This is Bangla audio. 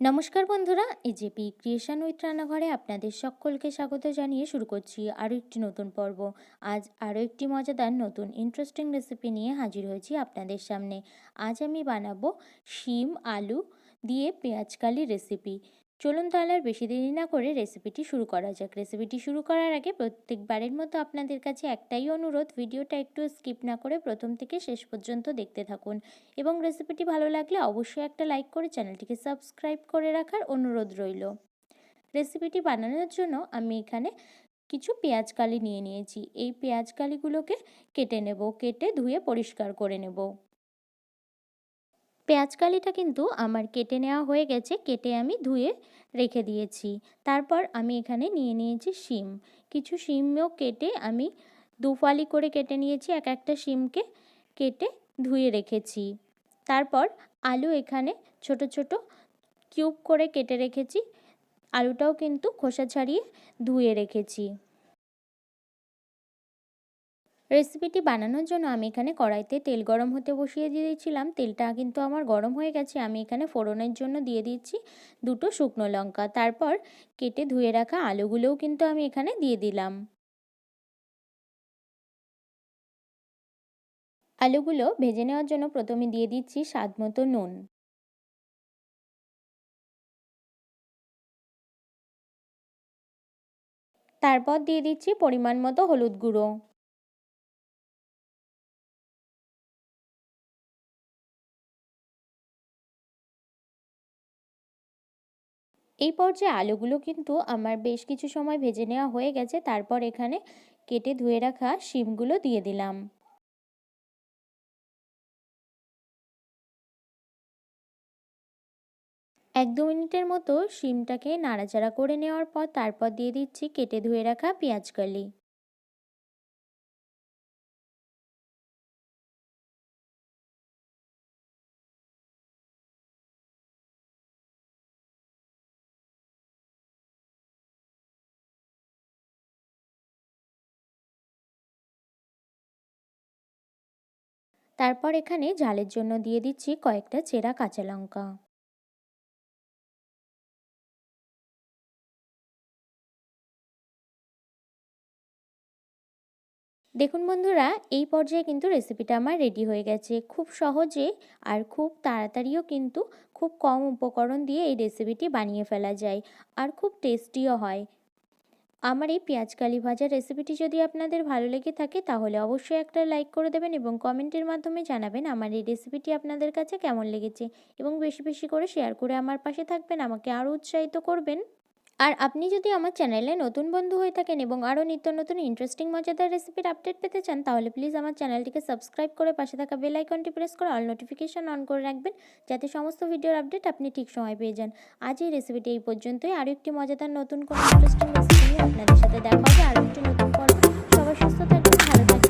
নমস্কার বন্ধুরা, এজেপি ক্রিয়েশন উইথ রান্নাঘরে আপনাদের সকলকে স্বাগত জানিয়ে শুরু করছি আরও একটি নতুন পর্ব। আজ আরও একটি মজাদার নতুন ইন্টারেস্টিং রেসিপি নিয়ে হাজির হয়েছি আপনাদের সামনে। আজ আমি বানাবো শিম আলু দিয়ে পেঁয়াজকালি রেসিপি। চলুন তাহলে আর বেশি দেরি না করে রেসিপিটি শুরু করা যাক। রেসিপিটি শুরু করার আগে প্রত্যেকবারের মতো আপনাদের কাছে একটাই অনুরোধ, ভিডিওটা একটু স্কিপ না করে প্রথম থেকে শেষ পর্যন্ত দেখতে থাকুন এবং রেসিপিটি ভালো লাগলে অবশ্যই একটা লাইক করে চ্যানেলটিকে সাবস্ক্রাইব করে রাখার অনুরোধ রইল। রেসিপিটি বানানোর জন্য আমি এখানে কিছু পেঁয়াজকালি নিয়ে নিয়েছি। এই পেঁয়াজকালিগুলোকে কেটে নেব, কেটে ধুয়ে পরিষ্কার করে নেব। পেঁয়াজকালিটা কিন্তু আমার কেটে নেওয়া হয়ে গেছে, কেটে আমি ধুয়ে রেখে দিয়েছি। তারপর আমি এখানে নিয়ে নিয়েছি শিম। কিছু শিমও কেটে আমি দুফালি করে কেটে নিয়েছি, এক একটা শিমকে কেটে ধুয়ে রেখেছি। তারপর আলু এখানে ছোট ছোট কিউব করে কেটে রেখেছি। আলুটাও কিন্তু খোসা ছাড়িয়ে ধুয়ে রেখেছি। রেসিপিটি বানানোর জন্য আমি এখানে কড়াইতে তেল গরম হতে বসিয়ে দিয়েছিলাম। তেলটা কিন্তু আমার গরম হয়ে গেছে। আমি এখানে ফোড়নের জন্য দিয়ে দিচ্ছি দুটো শুকনো লঙ্কা। তারপর কেটে ধুয়ে রাখা আলুগুলোও কিন্তু আমি এখানে দিয়ে দিলাম। আলুগুলো ভেজে নেওয়ার জন্য প্রথমে দিয়ে দিচ্ছি স্বাদ মতো নুন। তারপর দিয়ে দিচ্ছি পরিমাণ মতো হলুদ গুঁড়ো। এই পর্যায়ে আলুগুলো কিন্তু আমার বেশ কিছু সময় ভেজে নেওয়া হয়ে গেছে। তারপর এখানে কেটে ধুয়ে রাখা শিমগুলো দিয়ে দিলাম। এক দু মিনিটের মতো শিমটাকে নাড়াচাড়া করে নেওয়ার পর তারপর দিয়ে দিচ্ছি কেটে ধুয়ে রাখা পেঁয়াজকলি। তারপর এখানে ঝালের জন্য দিয়ে দিচ্ছি কয়েকটা চেরা কাঁচা লঙ্কা। দেখুন বন্ধুরা, এই পর্যায়ে কিন্তু রেসিপিটা আমার রেডি হয়ে গেছে। খুব সহজে আর খুব তাড়াতাড়িও কিন্তু খুব কম উপকরণ দিয়ে এই রেসিপিটি বানিয়ে ফেলা যায়, আর খুব টেস্টিও হয়। আমার এই পেঁয়াজকালি ভাজা রেসিপিটি যদি আপনাদের ভালো লেগে থাকে তাহলে অবশ্যই একটা লাইক করে দেবেন এবং কমেন্টের মাধ্যমে জানাবেন আমার এই রেসিপিটি আপনাদের কাছে কেমন লেগেছে, এবং বেশি বেশি করে শেয়ার করে আমার পাশে থাকবেন, আমাকে আরও উৎসাহিত করবেন। আর আপনি যদি আমার চ্যানেলে নতুন বন্ধু হয়ে থাকেন এবং আরও নিত্য নতুন ইন্টারেস্টিং মজাদার রেসিপির আপডেট পেতে চান তাহলে প্লিজ আমার চ্যানেলটিকে সাবস্ক্রাইব করে পাশে থাকা বেল আইকনটি প্রেস করে অল নোটিফিকেশন অন করে রাখবেন, যাতে সমস্ত ভিডিওর আপডেট আপনি ঠিক সময় পেয়ে যান। আজ এই রেসিপিটি এই পর্যন্তই। আরও একটি মজাদার নতুন কোনো ইন্টারেস্টিং রেসিপি নিয়ে আপনাদের সাথে দেখা হবে আরও একটি নতুন পর্ব। সবাই সুস্থ থাকবেন, ভালো থাকবেন।